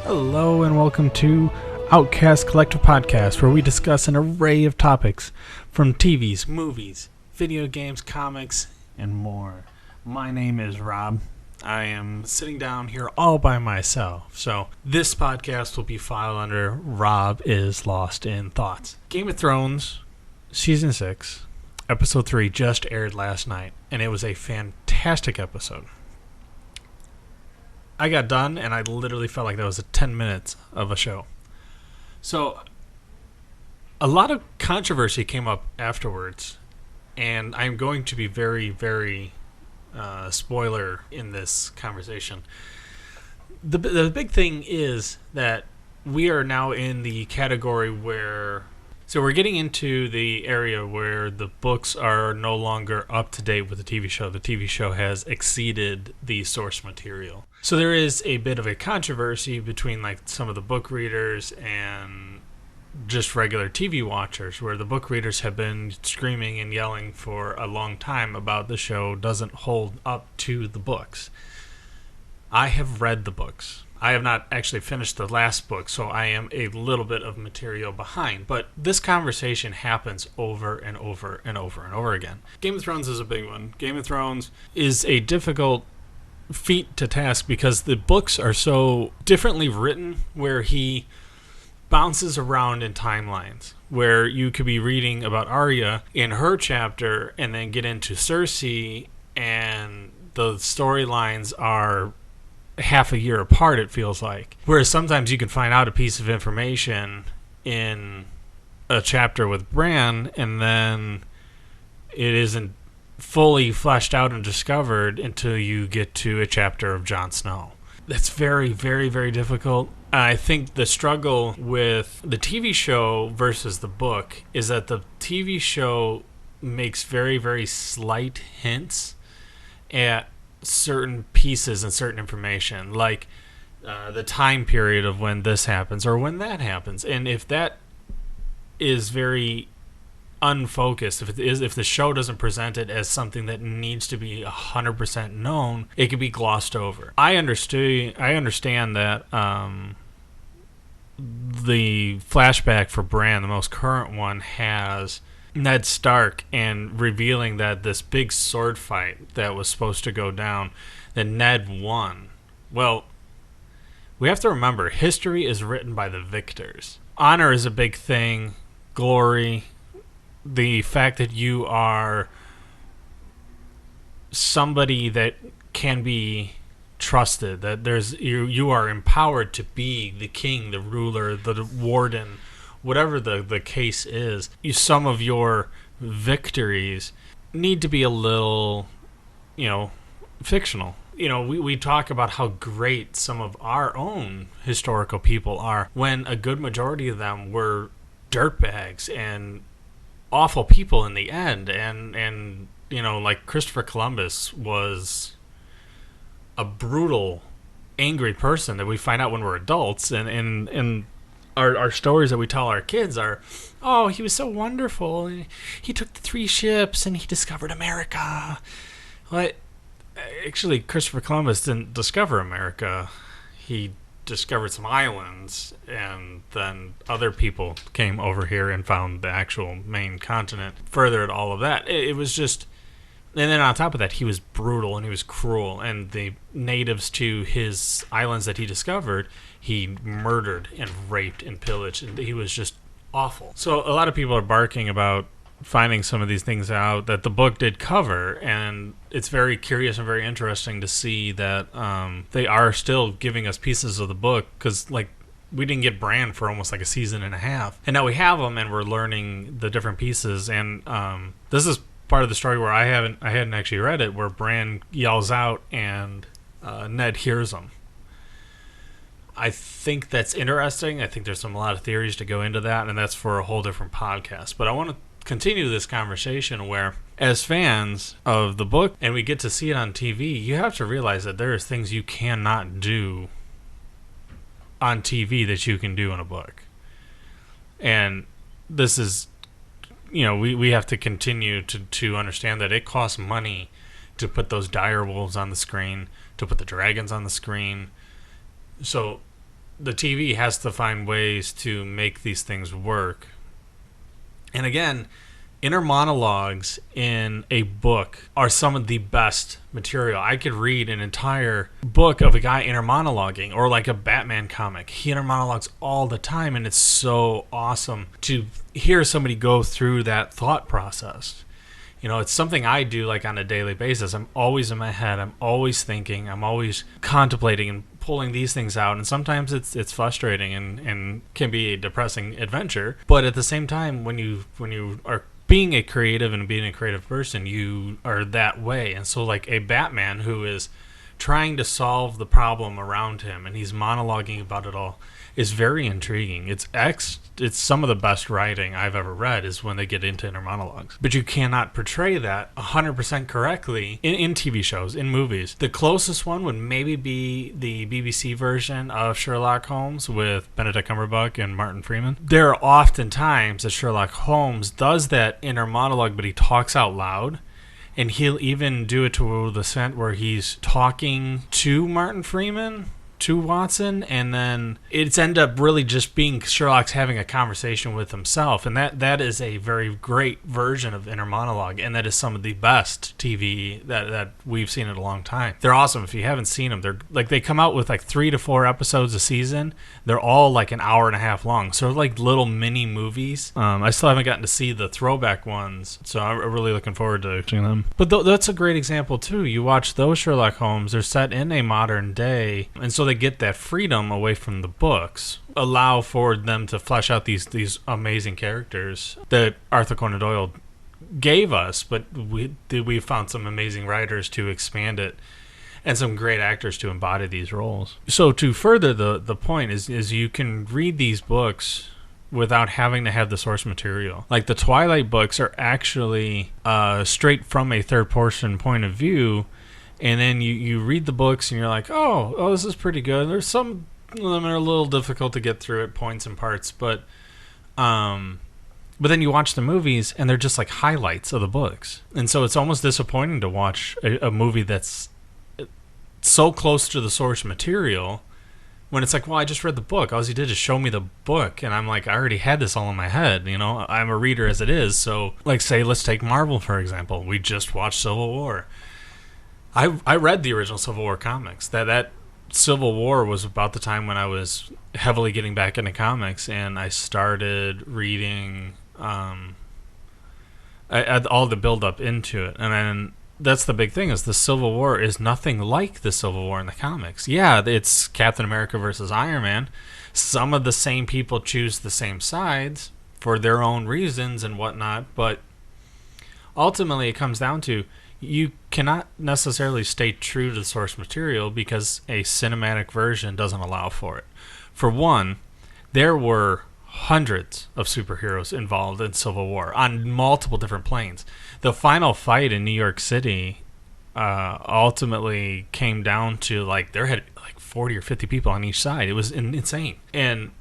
Hello and welcome to Outcast Collective Podcast, where we discuss an array of topics from TVs, movies, video games, comics, and more. My name is Rob. I am sitting down here all by myself, so this podcast will be filed under Rob is Lost in Thoughts. Game of Thrones Season 6, Episode 3 just aired last night, and it was a fantastic episode. I got done, and I literally felt like that was 10 minutes of a show. So, a lot of controversy came up afterwards, and I'm going to be very, very spoiler in this conversation. The big thing is that we are now in the category where... So we're getting into the area where the books are no longer up to date with the TV show. The TV show has exceeded the source material. So there is a bit of a controversy between like some of the book readers and just regular TV watchers, where the book readers have been screaming and yelling for a long time about the show doesn't hold up to the books. I have read the books. I have not actually finished the last book, so I am a little bit of material behind. But this conversation happens over and over and over and over again. Game of Thrones is a big one. Game of Thrones is a difficult feat to task because the books are so differently written, where he bounces around in timelines, where you could be reading about Arya in her chapter and then get into Cersei, and the storylines are half a year apart, it feels like. Whereas sometimes you can find out a piece of information in a chapter with Bran, and then it isn't fully fleshed out and discovered until you get to a chapter of Jon Snow. That's very, very, very difficult. I think the struggle with the TV show versus the book is that the TV show makes very, very slight hints at certain pieces and certain information, like the time period of when this happens or when that happens. And if that is very unfocused, if the show doesn't present it as something that needs to be 100% known, it can be glossed over. I understand that the flashback for Bran, the most current one, has Ned Stark and revealing that this big sword fight that was supposed to go down, that Ned won. Well, we have to remember, history is written by the victors. Honor is a big thing. Glory, the fact that you are somebody that can be trusted, that you are empowered to be the king, the ruler, the warden, whatever the case is. Some of your victories need to be a little, fictional. We talk about how great some of our own historical people are, when a good majority of them were dirtbags and awful people in the end. And like Christopher Columbus was a brutal, angry person that we find out when we're adults, and our stories that we tell our kids are, oh, he was so wonderful, and he took the 3 ships and he discovered America. Well, actually, Christopher Columbus didn't discover America. He discovered some islands, and then other people came over here and found the actual main continent, furthered all of that. It was just... And then on top of that, he was brutal and he was cruel, and the natives to his islands that he discovered, he murdered and raped and pillaged, and he was just awful. So a lot of people are barking about finding some of these things out that the book did cover, and it's very curious and very interesting to see that they are still giving us pieces of the book, because like we didn't get Bran for almost like a season and a half, and now we have them and we're learning the different pieces. And this is part of the story where I hadn't actually read it, where Bran yells out and Ned hears him. I think that's interesting. I think there's a lot of theories to go into that, and that's for a whole different podcast. But I want to continue this conversation where, as fans of the book, and we get to see it on TV, you have to realize that there is things you cannot do on TV that you can do in a book. And this is, we have to continue to understand that it costs money to put those dire wolves on the screen, to put the dragons on the screen. So the TV has to find ways to make these things work. And again, inner monologues in a book are some of the best material. I could read an entire book of a guy inner monologuing, or like a Batman comic. He inner monologues all the time, and it's so awesome to hear somebody go through that thought process. It's something I do like on a daily basis. I'm always in my head. I'm always thinking. I'm always contemplating and pulling these things out. And sometimes it's frustrating and can be a depressing adventure. But at the same time, when you are being a creative and being a creative person, you are that way. And so like a Batman who is trying to solve the problem around him and he's monologuing about it all is very intriguing. It's some of the best writing I've ever read is when they get into inner monologues. But you cannot portray that 100% correctly in TV shows, in movies. The closest one would maybe be the BBC version of Sherlock Holmes with Benedict Cumberbatch and Martin Freeman. There are often times that Sherlock Holmes does that inner monologue, but he talks out loud. And he'll even do it to the extent where he's talking to Martin Freeman, to Watson, and then it's end up really just being Sherlock's having a conversation with himself, and that is a very great version of inner monologue, and that is some of the best TV that we've seen in a long time. They're awesome. If you haven't seen them, they're like, they come out with like 3 to 4 episodes a season. They're all like an hour and a half long, so they're like little mini movies. I still haven't gotten to see the throwback ones, so I'm really looking forward to seeing them. But that's a great example too. You watch those Sherlock Holmes, they're set in a modern day, and so they get that freedom away from the books, allow for them to flesh out these amazing characters that Arthur Conan Doyle gave us, but we found some amazing writers to expand it and some great actors to embody these roles. So to further the point is you can read these books without having to have the source material. Like the Twilight books are actually straight from a third person point of view. And then you read the books and you're like, oh, this is pretty good. There's some of them are a little difficult to get through at points and parts, but then you watch the movies and they're just like highlights of the books. And so it's almost disappointing to watch a movie that's so close to the source material when it's like, well, I just read the book. All he did is show me the book, and I'm like, I already had this all in my head. I'm a reader as it is. So like, say, let's take Marvel, for example. We just watched Civil War. I read the original Civil War comics. That Civil War was about the time when I was heavily getting back into comics, and I started reading all the build up into it. And then that's the big thing, is the Civil War is nothing like the Civil War in the comics. Yeah, it's Captain America versus Iron Man. Some of the same people choose the same sides for their own reasons and whatnot, but ultimately it comes down to you cannot necessarily stay true to the source material because a cinematic version doesn't allow for it. For one, there were hundreds of superheroes involved in Civil War on multiple different planes. The final fight in New York City ultimately came down to like there had like 40 or 50 people on each side. It was insane. And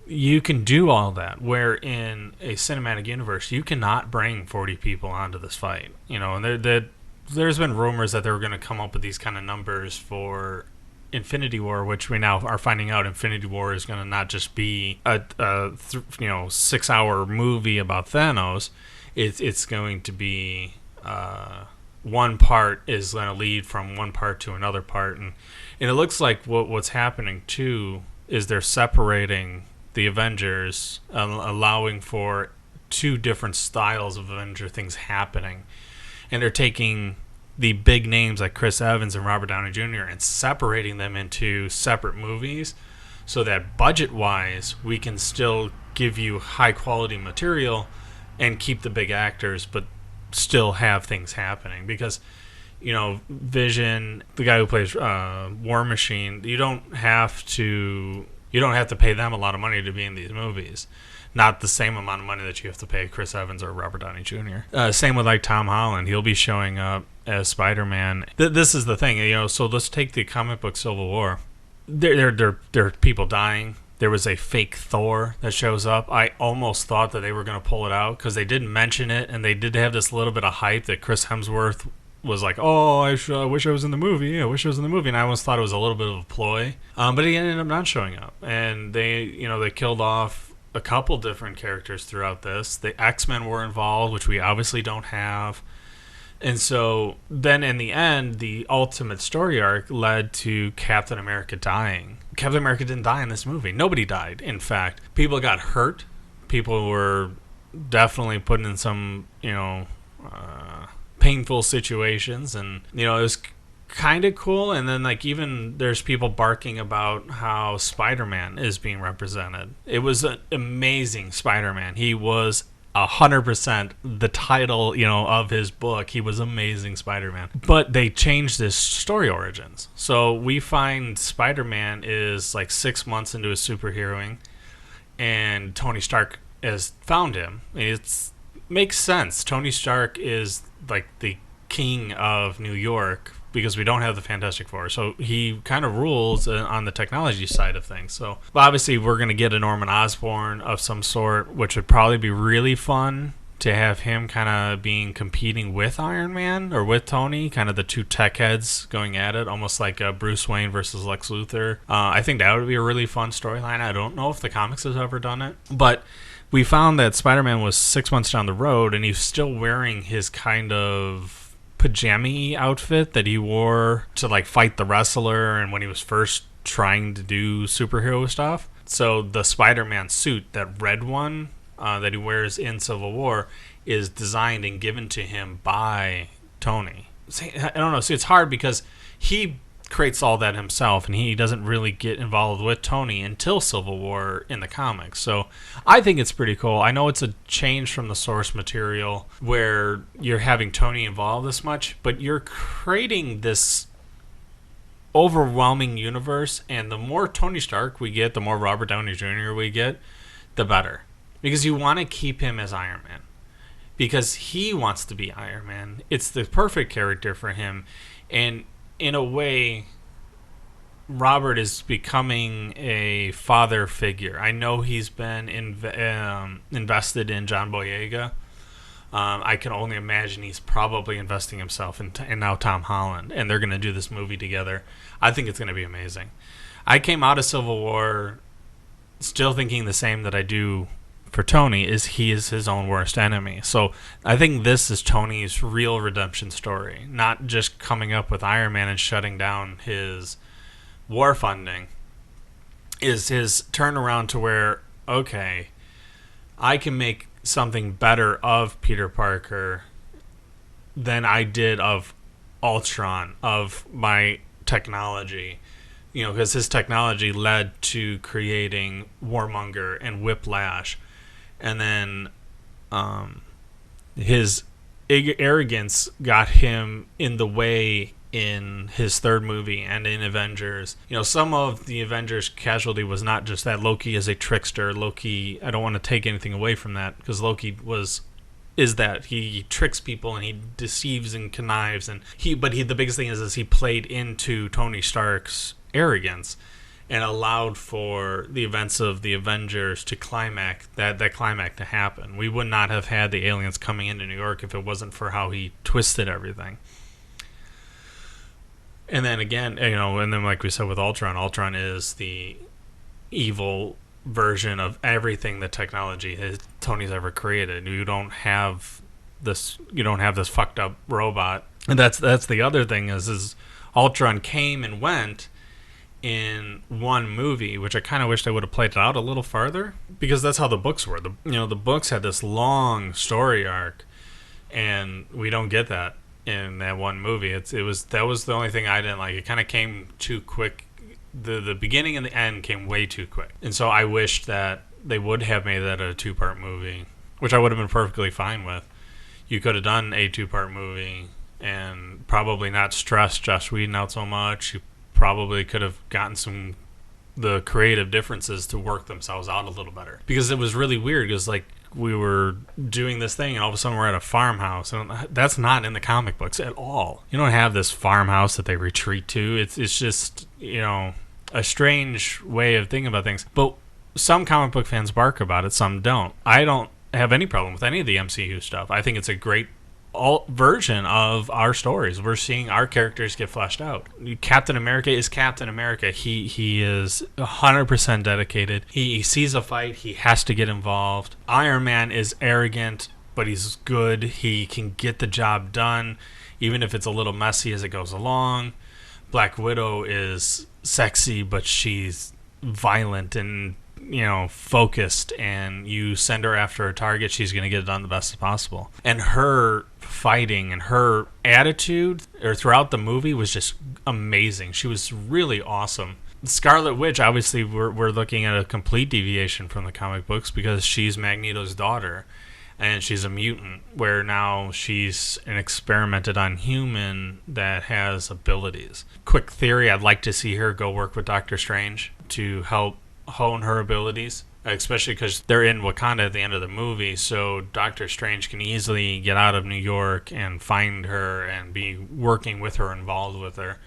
you can do all that, where in a cinematic universe you cannot bring 40 people onto this fight. And there's been rumors that they were going to come up with these kind of numbers for Infinity War, which we now are finding out Infinity War is going to not just be a 6-hour movie about Thanos. It's going to be one part is going to lead from one part to another part, and it looks like what's happening too is they're separating the Avengers, allowing for 2 different styles of Avenger things happening. And they're taking the big names like Chris Evans and Robert Downey Jr. and separating them into separate movies so that budget-wise we can still give you high-quality material and keep the big actors but still have things happening. Because, Vision, the guy who plays War Machine, you don't have to pay them a lot of money to be in these movies. Not the same amount of money that you have to pay Chris Evans or Robert Downey Jr. Same with like Tom Holland. He'll be showing up as Spider-Man. This is the thing, so let's take the comic book Civil War. There are people dying. There was a fake Thor that shows up. I almost thought that they were going to pull it out because they didn't mention it, and they did have this little bit of hype that Chris Hemsworth was like, "Oh, I wish I was in the movie. I wish I was in the movie," and I almost thought it was a little bit of a ploy. But he ended up not showing up, and they killed off a couple different characters throughout this. The X-Men were involved, which we obviously don't have. And so then in the end, the ultimate story arc led to Captain America dying. Captain America didn't die in this movie. Nobody died, in fact. People got hurt. People were definitely put in some, painful situations. And, it was kind of cool. And then, even there's people barking about how Spider-Man is being represented. It was an amazing Spider-Man. He was 100% the title, of his book. He was Amazing Spider-Man. But they changed his story origins. So we find Spider-Man is 6 months into his superheroing, and Tony Stark has found him. It makes sense. Tony Stark is the king of New York because we don't have the Fantastic Four. So he kind of rules on the technology side of things. So obviously we're going to get a Norman Osborn of some sort, which would probably be really fun to have him kind of competing with Iron Man or with Tony, kind of the two tech heads going at it, almost like Bruce Wayne versus Lex Luthor. I think that would be a really fun storyline. I don't know if the comics has ever done it, but we found that Spider-Man was 6 months down the road and he's still wearing his kind of pajama outfit that he wore to fight the wrestler and when he was first trying to do superhero stuff. So the Spider-Man suit, that red one that he wears in Civil War, is designed and given to him by Tony. See, I don't know. See, it's hard because he creates all that himself and he doesn't really get involved with Tony until Civil War in the comics. So I think it's pretty cool. I know it's a change from the source material where you're having Tony involved this much, but you're creating this overwhelming universe, and the more Tony Stark we get, the more Robert Downey Jr. we get, the better. Because you want to keep him as Iron Man. Because he wants to be Iron Man. It's the perfect character for him. And in a way, Robert is becoming a father figure. I know he's been invested in John Boyega. I can only imagine he's probably investing himself in now Tom Holland, and they're going to do this movie together. I think it's going to be amazing. I came out of Civil War still thinking the same that I do for Tony, is he is his own worst enemy. So I think this is Tony's real redemption story, not just coming up with Iron Man and shutting down his war funding. Is his turnaround to where, okay, I can make something better of Peter Parker than I did of Ultron, of my technology. Because his technology led to creating Warmonger and Whiplash. And then his arrogance got him in the way in his third movie and in Avengers. Some of the Avengers casualty was not just that Loki is a trickster. Loki, I don't want to take anything away from that, because Loki is that he tricks people and he deceives and connives, and the biggest thing is he played into Tony Stark's arrogance and allowed for the events of the Avengers to climax, that climax to happen. We would not have had the aliens coming into New York if it wasn't for how he twisted everything. And then again, and then like we said with Ultron is the evil version of everything that technology Tony's ever created. You don't have this fucked up robot. And that's the other thing is Ultron came and went in one movie, which I kind of wish they would have played it out a little farther, because that's how the books were. The books had this long story arc, and we don't get that in that one movie. That was the only thing I didn't like. It kind of came too quick. The beginning and the end came way too quick, and so I wished that they would have made that a 2-part movie, which I would have been perfectly fine with. You could have done a 2-part movie and probably not stressed Joss Whedon out so much. You probably could have gotten the creative differences to work themselves out a little better, because it was really weird, because we were doing this thing and all of a sudden we're at a farmhouse, and that's not in the comic books at all. You don't have this farmhouse that they retreat to. It's just a strange way of thinking about things. But some comic book fans bark about it, some don't. I don't have any problem with any of the MCU stuff. I think it's a great version of our stories. We're seeing our characters get fleshed out. Captain America is Captain America. He is 100% dedicated. He sees a fight, he has to get involved. Iron Man is arrogant, but he's good. He can get the job done, even if it's a little messy as it goes along. Black Widow is sexy, but she's violent and focused, and you send her after a target, she's going to get it done the best as possible. And her fighting and her attitude throughout the movie was just amazing. She was really awesome. Scarlet Witch, obviously, we're looking at a complete deviation from the comic books because she's Magneto's daughter, and she's a mutant, where now she's an experimented on human that has abilities. Quick theory, I'd like to see her go work with Doctor Strange to help hone her abilities, especially because they're in Wakanda at the end of the movie, so Doctor Strange can easily get out of New York and find her and be working with her, involved with her.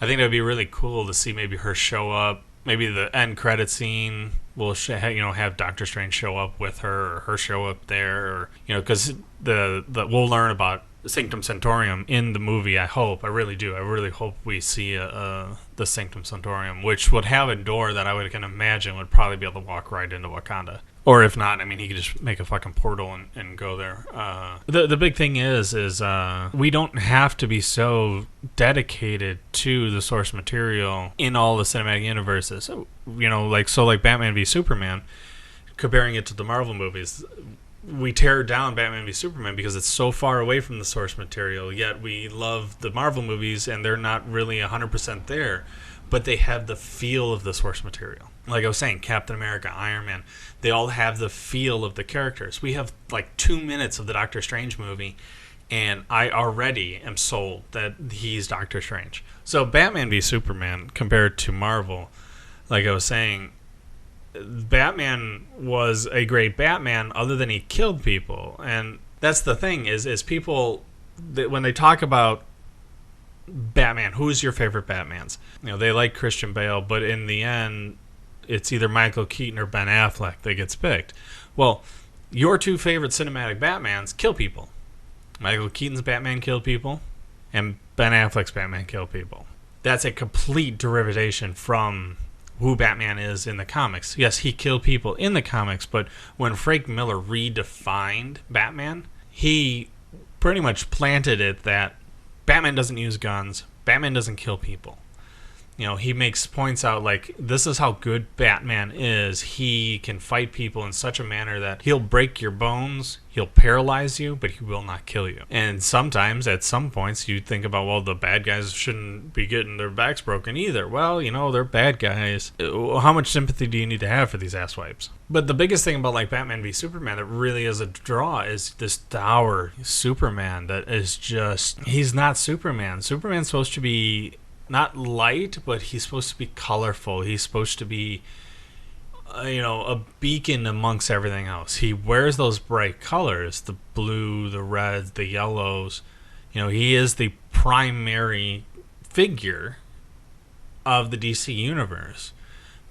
I think it would be really cool to see maybe her show up. Maybe the end credit scene will have Doctor Strange show up with her, or her show up there, or because we'll learn about Sanctum Sanctorum in the movie. I really do. I really hope we see the Sanctum Sanctorum, which would have a door that I can imagine would probably be able to walk right into Wakanda. Or if not, he could just make a fucking portal and go there. The big thing is we don't have to be so dedicated to the source material in all the cinematic universes. So, like Batman v Superman, comparing it to the Marvel movies, we tear down Batman v Superman because it's so far away from the source material, yet we love the Marvel movies and they're not really 100% there, but they have the feel of the source material. Like I was saying, Captain America, Iron Man, they all have the feel of the characters. We have like 2 minutes of the Doctor Strange movie, and I already am sold that he's Doctor Strange. So Batman v Superman compared to Marvel, like I was saying, Batman was a great Batman other than he killed people. And that's the thing is people, when they talk about Batman, who's your favorite Batmans? They like Christian Bale, but in the end, it's either Michael Keaton or Ben Affleck that gets picked. Well, your two favorite cinematic Batmans kill people. Michael Keaton's Batman killed people, and Ben Affleck's Batman killed people. That's a complete derivation from who Batman is in the comics. Yes, he killed people in the comics, but when Frank Miller redefined Batman, he pretty much planted it that Batman doesn't use guns, Batman doesn't kill people. He makes points out like, this is how good Batman is. He can fight people in such a manner that he'll break your bones, he'll paralyze you, but he will not kill you. And sometimes, at some points, you think about, well, the bad guys shouldn't be getting their backs broken either. Well, they're bad guys. How much sympathy do you need to have for these asswipes? But the biggest thing about like Batman v Superman that really is a draw is this dour Superman that is just, he's not Superman. Superman's supposed to be not light, but he's supposed to be colorful. He's supposed to be, a beacon amongst everything else. He wears those bright colors, the blue, the reds, the yellows. He is the primary figure of the DC universe.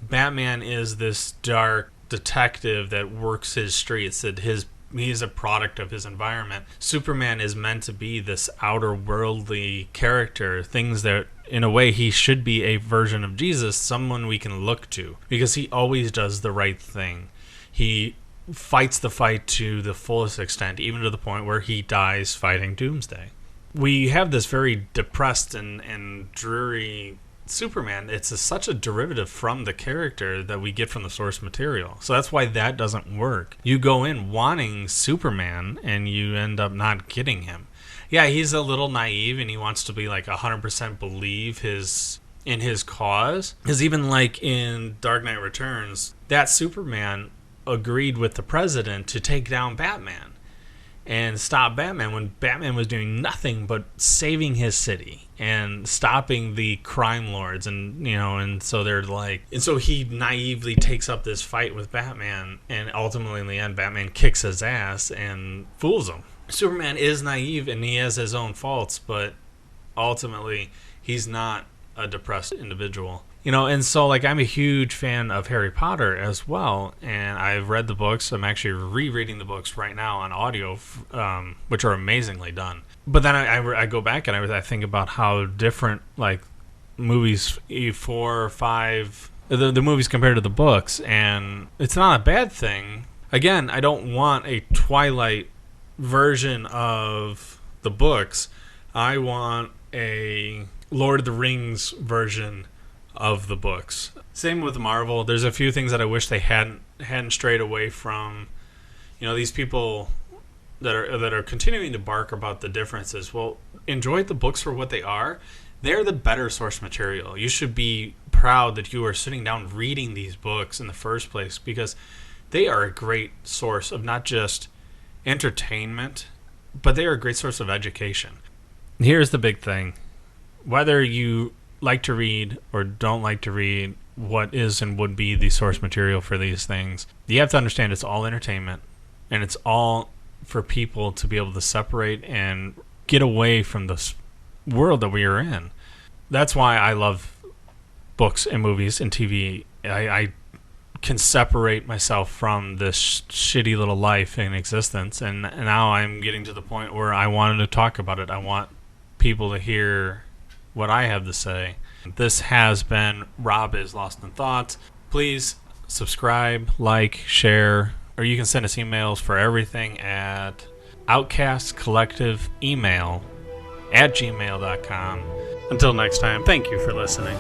Batman is this dark detective that works his streets, that he's a product of his environment. Superman is meant to be this outer worldly character, things that in a way he should be a version of Jesus, someone we can look to, because he always does the right thing. He fights the fight to the fullest extent, even to the point where he dies fighting Doomsday. We have this very depressed and dreary Superman. It's such a derivative from the character that we get from the source material. So that's why that doesn't work. You go in wanting Superman and you end up not getting him. Yeah, he's a little naive and he wants to be like 100% believe in his cause. Because even like in Dark Knight Returns, that Superman agreed with the president to take down Batman and stop Batman when Batman was doing nothing but saving his city and stopping the crime lords, and so they're like, and so he naively takes up this fight with Batman, and ultimately in the end Batman kicks his ass and fools him. Superman is naive and he has his own faults, but ultimately he's not a depressed individual. And so like I'm a huge fan of Harry Potter as well, and I've read the books. I'm actually rereading the books right now on audio, which are amazingly done. But then I go back and I think about how different like movies 4 or 5 the movies compared to the books, and it's not a bad thing. Again, I don't want a Twilight version of the books. I want a Lord of the Rings version of the books. Same with Marvel. There's a few things that I wish they hadn't strayed away from. These people that are continuing to bark about the differences. Well, enjoy the books for what they are. They're the better source material. You should be proud that you are sitting down reading these books in the first place, because they are a great source of not just entertainment, but they are a great source of education. Here's the big thing. Whether you like to read or don't like to read what is and would be the source material for these things, you have to understand it's all entertainment, and it's all for people to be able to separate and get away from this world that we are in. That's why I love books and movies and TV. I can separate myself from this shitty little life in existence, and now I'm getting to the point where I wanted to talk about it. I want people to hear what I have to say. This has been Rob is Lost in Thought. Please subscribe, like, share, or you can send us emails for everything at outcastcollectiveemail@gmail.com. Until next time, thank you for listening.